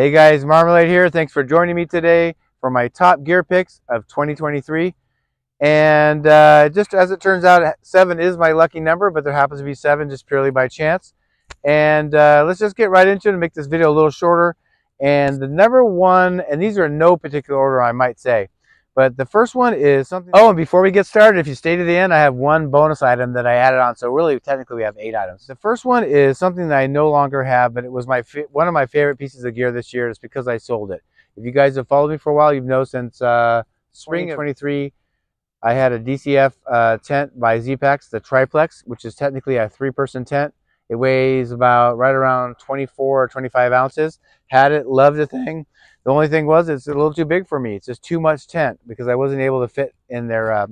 Hey guys, Marmalade here. Thanks for joining me today for my top gear picks of 2023. And just as it turns out, 7 is my lucky number, but there happens to be 7 just purely by chance. And let's just get right into it and make this video a little shorter. And the number one, and these are in no particular order, I might say, but the first one is something. Oh, and before we get started, if you stay to the end, I have one bonus item that I added on. So really, technically, we have 8 items. The first one is something that I no longer have, but it was one of my favorite pieces of gear this year. It's because I sold it. If you guys have followed me for a while, you've known since spring of 23, I had a DCF tent by Z-Packs, the triplex, which is technically a 3-person tent. It weighs about right around 24 or 25 ounces. Had it, loved the thing. The only thing was it's a little too big for me. It's just too much tent because I wasn't able to fit in their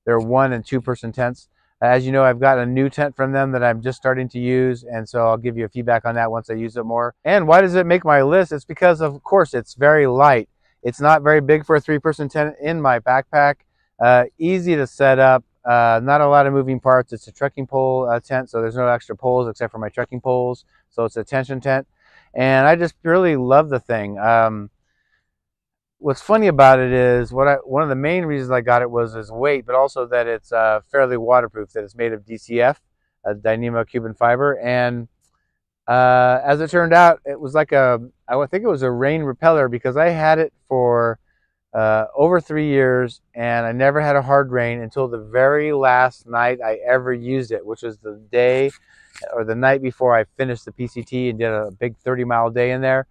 1- and 2-person tents. As you know, I've got a new tent from them that I'm just starting to use, and so I'll give you a feedback on that once I use it more. And why does it make my list? It's because, of course, it's very light. It's not very big for a 3-person tent in my backpack. Easy to set up. Not a lot of moving parts. It's a trekking pole tent, so there's no extra poles except for my trekking poles. So it's a tension tent. And I just really love the thing. What's funny about it is one of the main reasons I got it was its weight, but also that it's fairly waterproof, that it's made of DCF, Dynamo Cuban fiber. And as it turned out, it was like I think it was a rain repeller because I had it for over 3 years, and I never had a hard rain until the very last night I ever used it, which was the day or the night before I finished the PCT and did a big 30-mile day in there.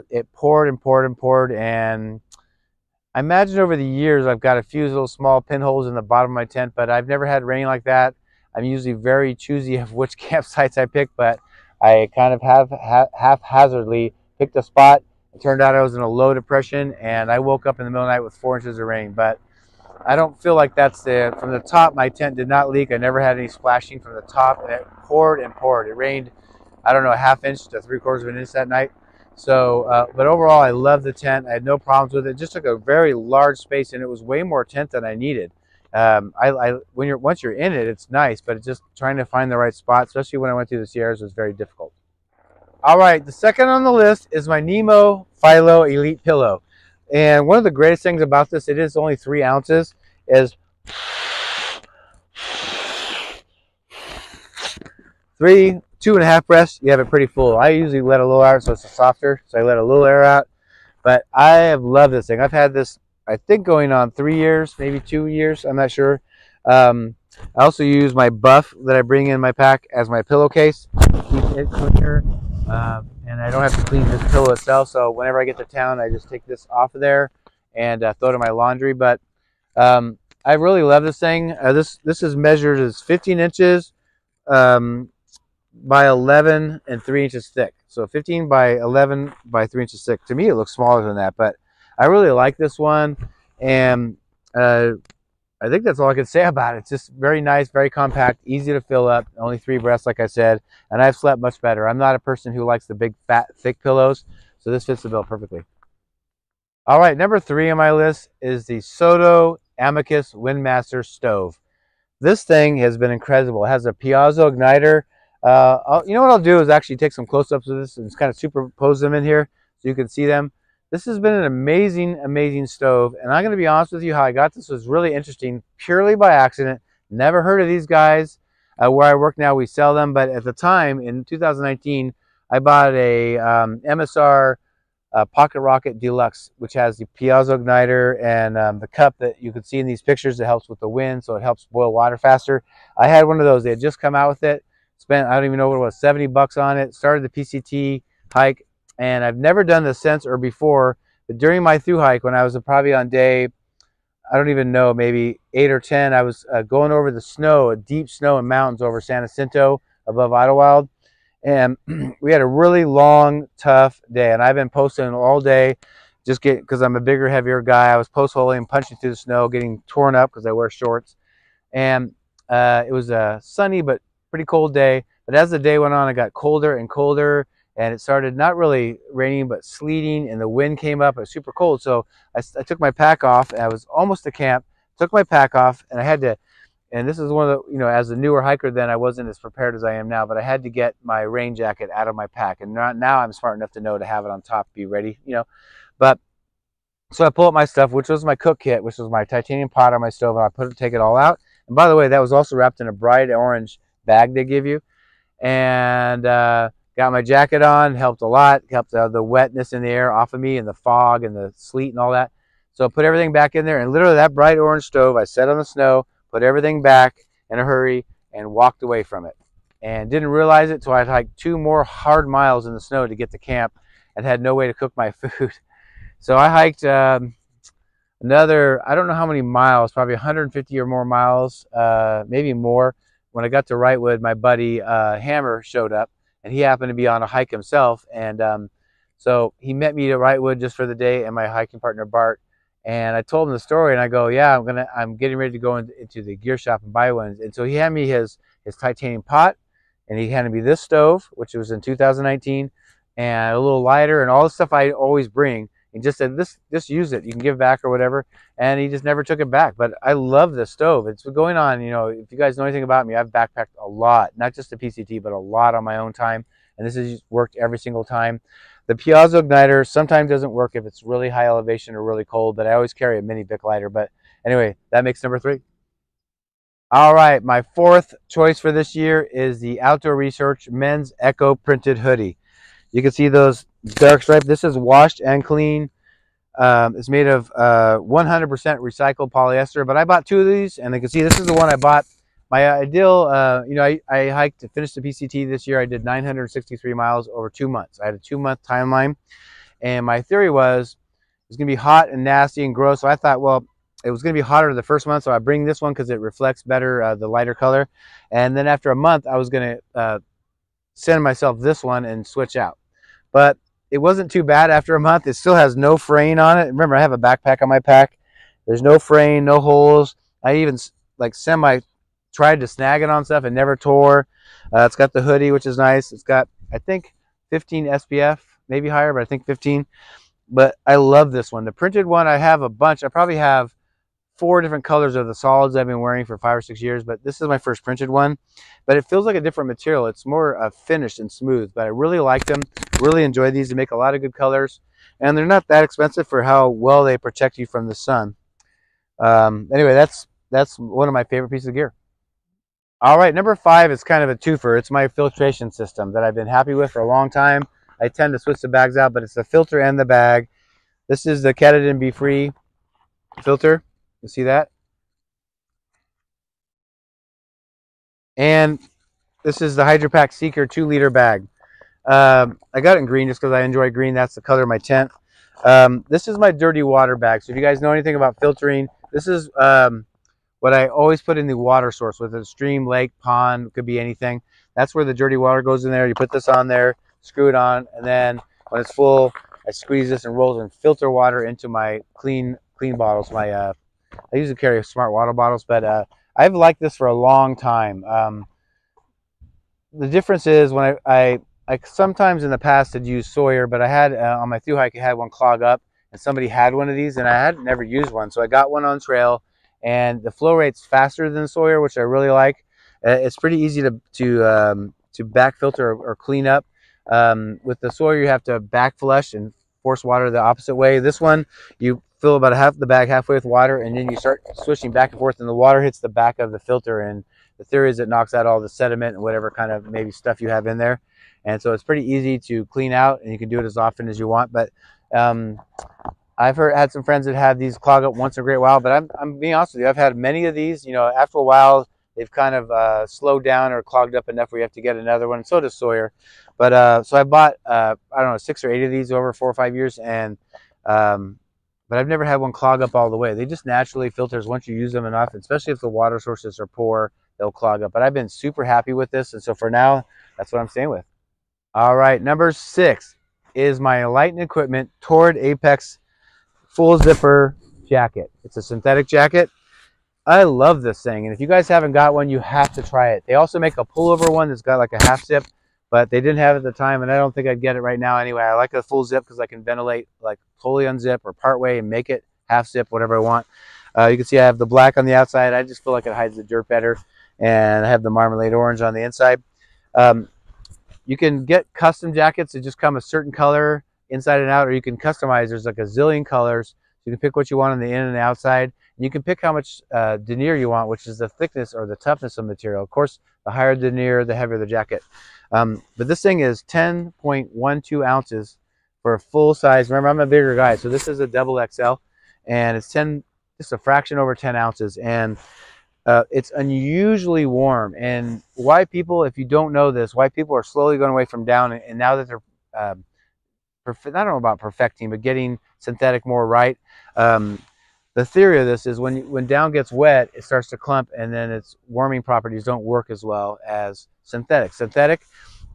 It poured and poured and poured, and I imagine over the years I've got a few little small pinholes in the bottom of my tent, but I've never had rain like that. I'm usually very choosy of which campsites I pick, but I kind of haphazardly picked a spot. It turned out I was in a low depression, and I woke up in the middle of the night with 4 inches of rain. But I don't feel like that's from the top. My tent did not leak. I never had any splashing from the top, and it poured and poured. It rained, I don't know, a ½ inch to 3/4 of an inch that night. So, but overall, I love the tent. I had no problems with it. It just took a very large space, and it was way more tent than I needed. Once you're in it, it's nice, but it's just trying to find the right spot, especially when I went through the Sierras, was very difficult. All right, the second on the list is my Nemo Philo Elite Pillow. And one of the greatest things about this, it is only 3 ounces, is 2.5 breaths, you have it pretty full. I usually let a little air out so it's softer, so I let a little air out. But I have loved this thing. I've had this, I think, going on 3 years, maybe 2 years, I'm not sure. I also use my buff that I bring in my pack as my pillowcase to keep it cleaner. And I don't have to clean this pillow itself, so whenever I get to town, I just take this off of there and throw it in my laundry. But I really love this thing. This is measured as 15 inches by 11 and 3 inches thick. So 15 by 11 by 3 inches thick. To me, it looks smaller than that, but I really like this one. And I think that's all I can say about it. It's just very nice, very compact, easy to fill up, only 3 breaths, like I said, and I've slept much better. I'm not a person who likes the big, fat, thick pillows, so this fits the bill perfectly. All right, number 3 on my list is the Soto Amicus Windmaster Stove. This thing has been incredible. It has a piezo igniter. You know what I'll do is actually take some close-ups of this and just kind of superimpose them in here so you can see them. This has been an amazing, amazing stove, and I'm going to be honest with you, how I got this was really interesting, purely by accident. Never heard of these guys. Where I work now, we sell them, but at the time, in 2019, I bought a MSR Pocket Rocket Deluxe, which has the piezo igniter and the cup that you can see in these pictures that helps with the wind, so it helps boil water faster. I had one of those. They had just come out with it. Spent, I don't even know what it was, 70 bucks on it. Started the PCT hike. And I've never done this since or before, but during my through hike, when I was probably on day, I don't even know, maybe 8 or 10, I was going over the snow, deep snow and mountains over San Jacinto above Idlewild. And we had a really long, tough day. And I've been posting all day, because I'm a bigger, heavier guy. I was post-holing, punching through the snow, getting torn up because I wear shorts. And it was a sunny but pretty cold day. But as the day went on, it got colder and colder. And it started not really raining, but sleeting, and the wind came up. It was super cold. So I took my pack off, and I was almost to camp, took my pack off, and I had to and this is one of the, as a newer hiker then, I wasn't as prepared as I am now, but I had to get my rain jacket out of my pack. And now I'm smart enough to know to have it on top, be ready, But so I pull up my stuff, which was my cook kit, which was my titanium pot on my stove, and I take it all out. And by the way, that was also wrapped in a bright orange bag they give you. And got my jacket on, helped a lot, helped the wetness in the air off of me and the fog and the sleet and all that. So I put everything back in there, and literally that bright orange stove, I set on the snow, put everything back in a hurry, and walked away from it. And didn't realize it until I'd hiked 2 more hard miles in the snow to get to camp and had no way to cook my food. So I hiked another, I don't know how many miles, probably 150 or more miles, maybe more. When I got to Wrightwood, my buddy Hammer showed up, and he happened to be on a hike himself. And so he met me at Wrightwood just for the day, and my hiking partner Bart. And I told him the story, and I go, yeah, I'm getting ready to go into the gear shop and buy one. And so he handed me his titanium pot, and he handed me this stove, which was in 2019, and a little lighter and all the stuff I always bring. He just said, just use it. You can give back or whatever. And he just never took it back. But I love this stove. It's going on, if you guys know anything about me, I've backpacked a lot, not just the PCT, but a lot on my own time. And this has worked every single time. The piezo igniter sometimes doesn't work if it's really high elevation or really cold, but I always carry a mini Bic lighter. But anyway, that makes number 3. All right, my 4th choice for this year is the Outdoor Research Men's Echo Printed Hoodie. You can see those dark stripes. This is washed and clean. It's made of 100% recycled polyester, but I bought 2 of these, and you can see this is the one I bought. My ideal, I hiked to finish the PCT this year. I did 963 miles over 2 months. I had a 2-month timeline, and my theory was it's going to be hot and nasty and gross. So I thought, well, it was going to be hotter the first month, so I bring this one because it reflects better the lighter color. And then after a month, I was going to send myself this one and switch out. But it wasn't too bad after a month. It still has no fraying on it. Remember, I have a backpack on my pack. There's no fraying, no holes. I even tried to snag it on stuff and never tore. It's got the hoodie, which is nice. It's got, I think, 15 SPF, maybe higher, but I think 15. But I love this one. The printed one, I have a bunch. I probably have 4 different colors of the solids I've been wearing for 5 or 6 years, but this is my first printed one. But it feels like a different material. It's more finished and smooth, but I really like them. Really enjoy these. They make a lot of good colors, and they're not that expensive for how well they protect you from the sun. Anyway, that's one of my favorite pieces of gear. All right, number 5 is kind of a twofer. It's my filtration system that I've been happy with for a long time. I tend to switch the bags out, but it's the filter and the bag. This is the Katadyn Be Free filter. You see that? And this is the Hydro Pack Seeker 2-liter bag. I got it in green just because I enjoy green. That's the color of my tent. This is my dirty water bag. So if you guys know anything about filtering, this is what I always put in the water source, with a stream, lake, pond, could be anything. That's where the dirty water goes in there. You put this on there, screw it on, and then when it's full, I squeeze this and roll and filter water into my clean bottles. I usually carry smart water bottles, but I've liked this for a long time. The difference is when I sometimes in the past had used Sawyer, but I had on my thru hike, I had one clog up, and somebody had one of these, and I had never used one, so I got one on trail, and the flow rate's faster than Sawyer, which I really like. It's pretty easy to back filter or clean up. With the Sawyer, you have to back flush and force water the opposite way. This one, you fill about half the bag halfway with water, and then you start swishing back and forth, and the water hits the back of the filter, and the theory is it knocks out all the sediment and whatever kind of maybe stuff you have in there. And so it's pretty easy to clean out, and you can do it as often as you want. But I've had some friends that have these clog up once in a great while, but I'm being honest with you, I've had many of these. After a while, they've kind of slowed down or clogged up enough where you have to get another one. So does Sawyer. But so I bought, I don't know, 6 or 8 of these over 4 or 5 years, and but I've never had one clog up all the way. They just naturally filters once you use them enough, especially if the water sources are poor, they'll clog up. But I've been super happy with this, and so for now, that's what I'm staying with. All right, number 6 is my Enlighten Equipment Toward Apex full zipper jacket. It's a synthetic jacket. I love this thing, and if you guys haven't got one, you have to try it. They also make a pullover one that's got like a half zip, but they didn't have it at the time, and I don't think I'd get it right now anyway. I like a full zip because I can ventilate, like totally unzip or part way and make it half zip, whatever I want. You can see I have the black on the outside. I just feel like it hides the dirt better. And I have the marmalade orange on the inside. You can get custom jackets that just come a certain color inside and out, or you can customize. There's like a zillion colors. You can pick what you want on the in and the outside. And you can pick how much denier you want, which is the thickness or the toughness of material. Of course, the higher denier, the heavier the jacket. But this thing is 10.12 ounces for a full size. Remember, I'm a bigger guy, so this is a double XL, and it's just a fraction over 10 ounces. And it's unusually warm. And white people, if you don't know this, white people are slowly going away from down, and now that they're I don't know about perfecting, but getting synthetic more right. The theory of this is when down gets wet, it starts to clump, and then its warming properties don't work as well as synthetic. Synthetic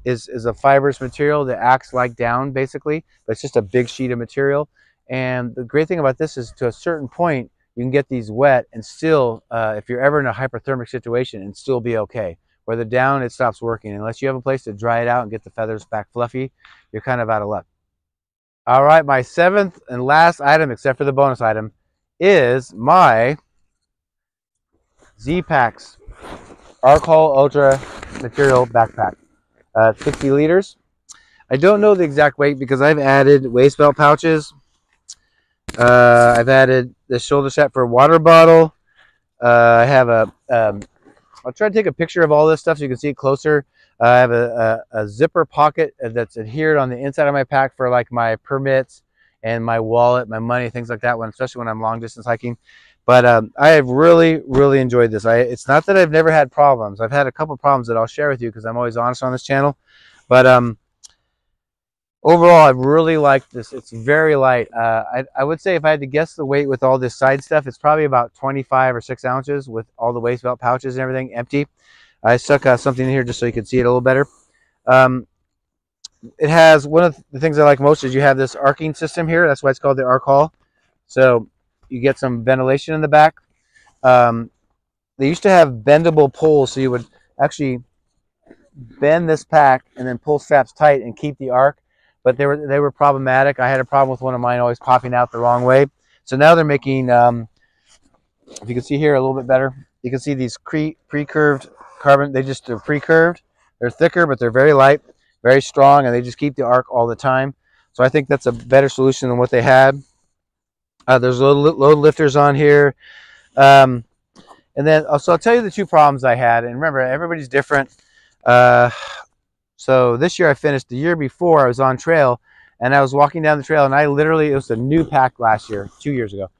is a fibrous material that acts like down, basically, but it's just a big sheet of material. And the great thing about this is, to a certain point, you can get these wet and still, if you're ever in a hyperthermic situation, and still be okay. Where the down, it stops working. Unless you have a place to dry it out and get the feathers back fluffy, you're kind of out of luck. All right, my seventh and last item, except for the bonus item, is my Z-Packs Arcol Ultra material backpack. 60 liters. I don't know the exact weight because I've added waist belt pouches. I've added the shoulder strap for a water bottle. I have I'll try to take a picture of all this stuff so you can see it closer. I have a zipper pocket that's adhered on the inside of my pack for like my permits and my wallet, my money, things like that, especially when I'm long distance hiking. But I have really, really enjoyed this. It's not that I've never had problems. I've had a couple problems that I'll share with you because I'm always honest on this channel. But overall, I've really liked this. It's very light. I would say if I had to guess the weight with all this side stuff, it's probably about 25 or 6 ounces with all the waist belt pouches and everything empty. I stuck something in here just so you can see it a little better. It has, one of the things I like most is you have this arcing system here. That's why it's called the Arcol. So you get some ventilation in the back. They used to have bendable poles, so you would actually bend this pack and then pull straps tight and keep the arc. But they were problematic. I had a problem with one of mine always popping out the wrong way. So now they're making, if you can see here a little bit better, you can see these pre-curved carbon. They're pre-curved. They're thicker, but they're very light, very strong, and they just keep the arc all the time. So I think that's a better solution than what they had. There's load lifters on here. And then, so I'll tell you the two problems I had. And remember, everybody's different. So this year I finished. The year before I was on trail, and I was walking down the trail, and it was a new pack last year, 2 years ago.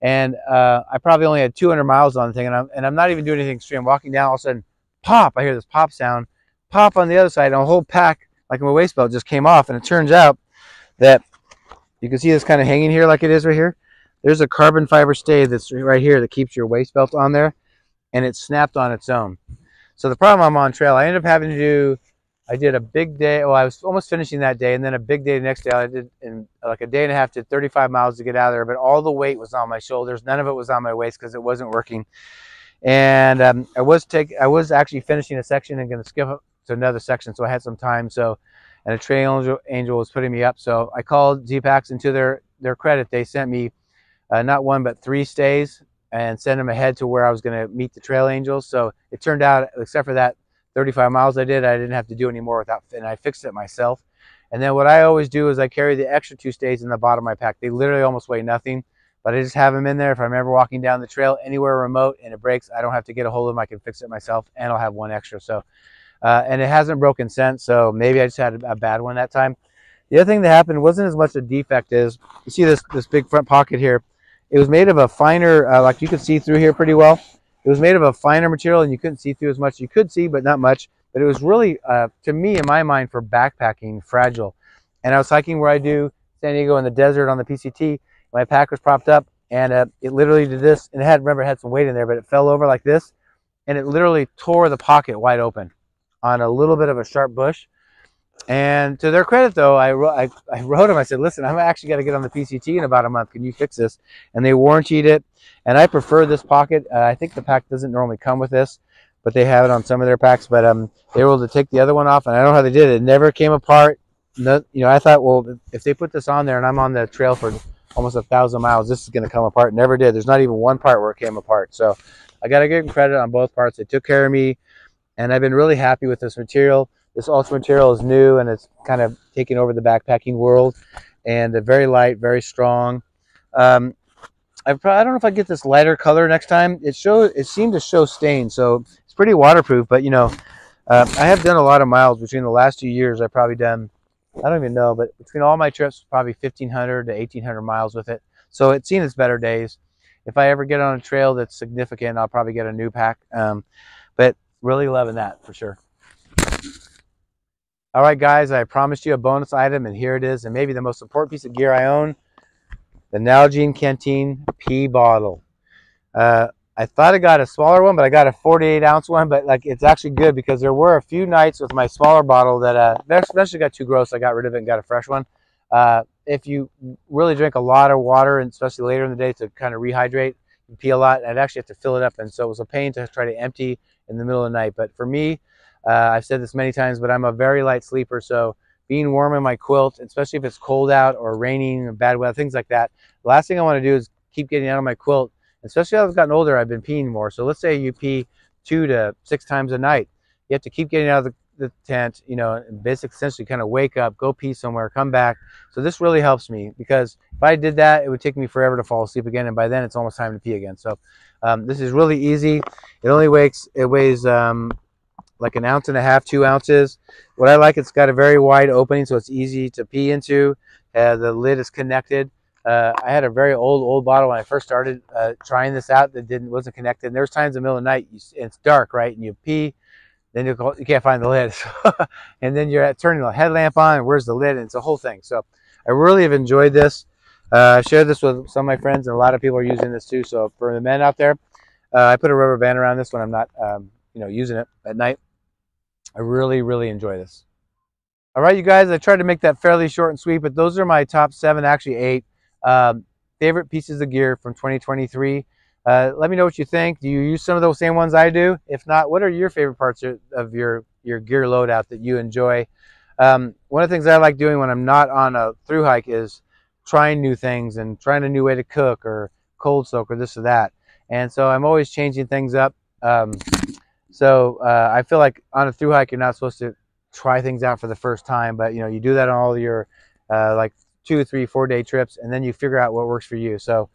And I probably only had 200 miles on the thing, and I'm not even doing anything extreme. Walking down, all of a sudden, pop, I hear this pop sound. Pop on the other side, and a whole pack, like my waist belt, just came off. And it turns out that you can see this kind of hanging here like it is right here. There's a carbon fiber stay that's right here that keeps your waist belt on there, and it snapped on its own. So the problem, I'm on trail. I ended up having to do, I did a big day. Well, I was almost finishing that day, and then a big day the next day. I did in like a day and a half to 35 miles to get out of there, but all the weight was on my shoulders. None of it was on my waist because it wasn't working. And I was actually finishing a section and going to skip up to another section, so I had some time. So, and a trail angel was putting me up. So I called Z-Packs, and to their credit, they sent me not one but 3 stays and sent them ahead to where I was going to meet the trail angels. So it turned out, except for that 35 miles I didn't have to do any more and I fixed it myself. And then what I always do is I carry the extra 2 stays in the bottom of my pack. They literally almost weigh nothing, but I just have them in there. If I'm ever walking down the trail anywhere remote and it breaks, I don't have to get a hold of them. I can fix it myself, and I'll have 1 extra. So, and it hasn't broken since, so maybe I just had a bad one that time. The other thing that happened wasn't as much a defect as, you see this big front pocket here. It was made of a finer, like you could see through here pretty well. It was made of a finer material, and you couldn't see through as much. You could see, but not much. But it was really, to me, in my mind, for backpacking, fragile. And I was hiking where I do, San Diego in the desert on the PCT. My pack was propped up, and it literally did this. And remember, it had some weight in there, but it fell over like this, and it literally tore the pocket wide open on a little bit of a sharp bush. And to their credit, though, I wrote them. I said, listen, I'm actually got to get on the PCT in about a month. Can you fix this? And they warrantied it. And I prefer this pocket. I think the pack doesn't normally come with this, but they have it on some of their packs. But they were able to take the other one off, and I don't know how they did it. It never came apart. No, I thought, well, if they put this on there and I'm on the trail for almost 1,000 miles, this is going to come apart. Never did. There's not even one part where it came apart. So I got to give them credit on both parts. They took care of me, and I've been really happy with this material. This Ultra material is new, and it's kind of taking over the backpacking world, and very light, very strong. I don't know if I get this lighter color next time. It seemed to show stain, so it's pretty waterproof. But you know, I have done a lot of miles between the last 2 years. I've probably done, I don't even know, but between all my trips, probably 1,500 to 1,800 miles with it. So it's seen its better days. If I ever get on a trail that's significant, I'll probably get a new pack. But really loving that for sure. All right, guys, I promised you a bonus item, and here it is, and maybe the most important piece of gear I own. The Nalgene Canteen pee bottle. I thought I got a smaller one, but I got a 48-ounce one. But like, it's actually good because there were a few nights with my smaller bottle that eventually got too gross. I got rid of it and got a fresh one. If you really drink a lot of water, and especially later in the day to kind of rehydrate, you pee a lot, I'd actually have to fill it up, and so it was a pain to try to empty in the middle of the night. But for me, I've said this many times, but I'm a very light sleeper, so being warm in my quilt, especially if it's cold out or raining or bad weather, things like that, the last thing I want to do is keep getting out of my quilt. Especially as I've gotten older, I've been peeing more. So let's say you pee 2 to 6 times a night. You have to keep getting out of the tent, you know, and basically essentially kind of wake up, go pee somewhere, come back. So this really helps me, because if I did that, it would take me forever to fall asleep again, and by then it's almost time to pee again. So this is really easy. It weighs like 1.5 ounces, 2 ounces. What I like, it's got a very wide opening, so it's easy to pee into. The lid is connected. I had a very old bottle when I first started trying this out that wasn't connected. And there's times in the middle of the night, it's dark, right? And you pee, then you can't find the lid. And then you're turning the headlamp on, and where's the lid? And it's a whole thing. So I really have enjoyed this. I've shared this with some of my friends, and a lot of people are using this too. So for the men out there, I put a rubber band around this when I'm not using it at night. I really enjoy this. All right, you guys, I tried to make that fairly short and sweet, but those are my top 7, actually 8 favorite pieces of gear from 2023. Let me know what you think. Do you use some of those same ones I do? If not, what are your favorite parts of your gear loadout that you enjoy? One of the things I like doing when I'm not on a thru hike is trying new things and trying a new way to cook or cold soak or this or that. And so I'm always changing things up. I feel like on a thru hike, you're not supposed to try things out for the first time, but you do that on all your like 2, 3, 4 day trips, and then you figure out what works for you. So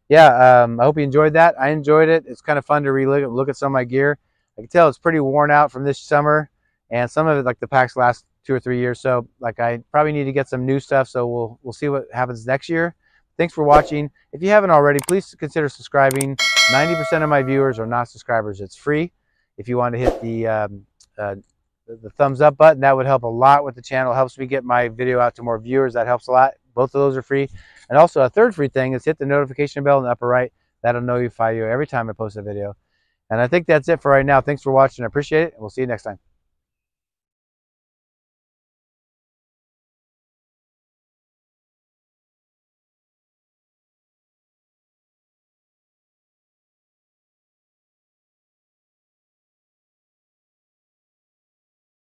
yeah, I hope you enjoyed that. I enjoyed it. It's kind of fun to look at some of my gear. I can tell it's pretty worn out from this summer, and some of it, like the packs, last 2 or 3 years. So like, I probably need to get some new stuff. So we'll see what happens next year. Thanks for watching. If you haven't already, please consider subscribing. 90% of my viewers are not subscribers. It's free. If you want to hit the thumbs up button, that would help a lot with the channel. It helps me get my video out to more viewers. That helps a lot. Both of those are free. And also, a third free thing is hit the notification bell in the upper right. That'll notify you every time I post a video. And I think that's it for right now. Thanks for watching. I appreciate it, and we'll see you next time.